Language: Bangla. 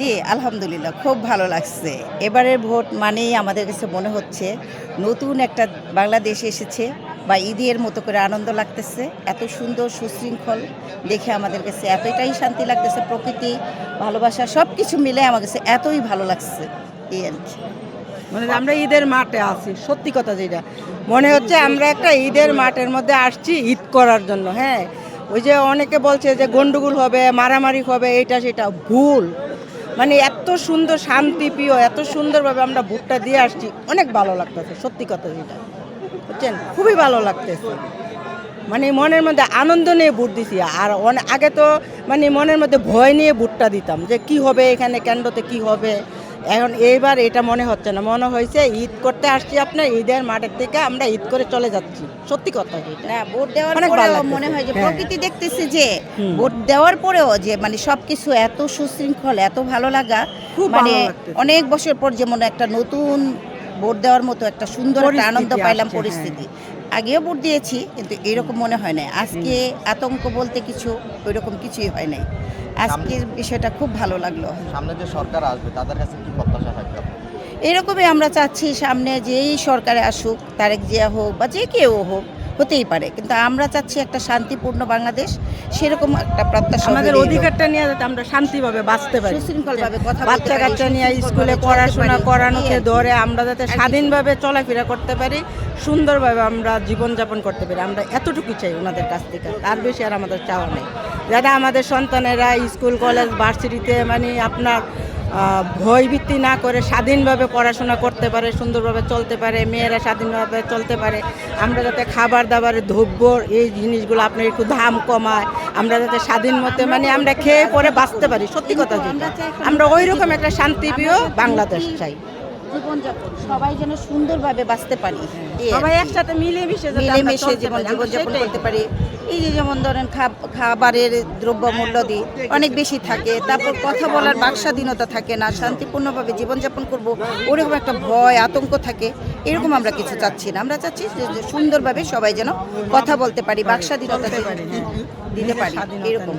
জি, আলহামদুলিল্লাহ খুব ভালো লাগছে। এবারের ভোট মানেই আমাদের কাছে মনে হচ্ছে নতুন একটা বাংলাদেশ এসেছে বা ঈদের মতো করে আনন্দ লাগতেছে। এত সুন্দর সুশৃঙ্খল দেখে আমাদের কাছে এতটাই শান্তি লাগতেছে। প্রকৃতি, ভালোবাসা সবকিছু মিলে আমার কাছে এতই ভালো লাগছে। এই আর কি। মানে আমরা ঈদের মাঠে আছি, সত্যি কথা যেটা মনে হচ্ছে আমরা একটা ঈদের মাঠের মধ্যে আসছি ঈদ করার জন্য। হ্যাঁ, ওই যে অনেকে বলছে যে গন্ডগোল হবে, মারামারি হবে, এটা সেটা ভুল। মানে এত সুন্দর শান্তিপ্রিয়, এত সুন্দরভাবে আমরা ভোটটা দিয়ে আসছি, অনেক ভালো লাগতেছে, সত্যি কথা যেটা বুঝছেন, খুবই ভালো লাগতেছে। মানে মনের মধ্যে আনন্দ নিয়ে ভোট দিছি। আর আগে তো মানে মনের মধ্যে ভয় নিয়ে ভোটটা দিতাম যে কি হবে এখানে কেন্দ্রতে কি হবে। এখন এইবার এটা মনে হচ্ছে না, মনে হয়েছে ঈদ করতে আসছি, আপনার ঈদের মাঠের থেকে আমরা ঈদ করে চলে যাচ্ছি, সত্যি কথা যেটা। না, ভোট দেওয়ার অনেক ভালো পরেও লাগতেছে। মনে হয় যে হ্যাঁ। প্রকৃতি দেখতেছি যে হুম। ভোট দেওয়ার পরেও যে মানে সবকিছু এত সুশৃঙ্খল, এত ভালো লাগা, খুব মানে ভালো লাগতেছে। অনেক বছর পর যেমন একটা নতুন ভোট দেওয়ার মতো একটা সুন্দর একটা আনন্দ পরিস্থিতি পাইলাম, আসছে, পরিস্থিতি। আগেও ভোট দিয়েছি কিন্তু এরকম মনে হয় নাই। আজকে আতঙ্ক বলতে কিছু ওইরকম কিছুই হয় নাই। আজকের বিষয়টা খুব ভালো লাগলো। সামনে যে সরকার আসবে তাদের কাছে কি প্রত্যাশা থাকবে আপনার? এরকমই আমরা চাচ্ছি সামনে যেই সরকারে আসুক, তারেক জিয়া হোক বা যে কেউ হোক, হতেই পারে, কিন্তু আমরা চাচ্ছি একটা শান্তিপূর্ণ বাংলাদেশ, সেরকম একটা প্রত্যাশা আমাদের হইলেই হলো। অধিকারটা নিয়ে যাতে আমরা শান্তিভাবে বাঁচতে পারি, সুশৃঙ্খলভাবে কথা বলতে বাচ্চা পারি, কাচ্চা নিয়ে সুশৃঙ্খলভাবে স্কুলে চলতে পড়াশোনা পারি, করানোকে এই আর কি। ধরে আমরা যাতে আর কিছু না। স্বাধীনভাবে চলাফেরা করতে পারি, সুন্দরভাবে আমরা জীবনযাপন করতে পারি, আমরা এতটুকু চাই ওনাদের কাছ থেকে। তার বেশি আর আমাদের চাওয়া নেই। যাতে আমাদের সন্তানেরা স্কুল কলেজ ভার্সিটিতে মানে আপনার ভয়ভীতি না করে স্বাধীনভাবে পড়াশোনা করতে পারে, সুন্দরভাবে চলতে পারে, মেয়েরা স্বাধীনভাবে চলতে পারে। আমরা যাতে খাবার দাবারের দ্রব্য এই জিনিসগুলো আপনার একটু দাম কমায়, আমরা যাতে স্বাধীন মতে মানে আমরা খেয়ে পরে বাঁচতে পারি, সত্যি কথা যেটা। আমরা ওই রকম একটা শান্তিপ্রিয় বাংলাদেশ চাই। জীবনযাপন সবাই যেন সুন্দরভাবে বাঁচতে পারি, এই আর সবাই কি। একসাথে মিলেমিশে যাতে আমরা মিলেমিশে চলতে পারি, আমরা জীবনযাপন সেটাই করতে পারি। এই যে যেমন ধরেন খাবারের দ্রব্যমূল্য অনেক বেশি থাকে, তারপর কথা বলার বাকস্বাধীনতা থাকে না, শান্তিপূর্ণভাবে জীবনযাপন করব ওরকম একটা ভয় আতঙ্ক থাকে। এরকম আমরা কিছু চাচ্ছি না, আমরা চাচ্ছি যে সুন্দরভাবে সবাই যেন কথা বলতে পারি, বাকস্বাধীনতা দিতে পারি, এরকম।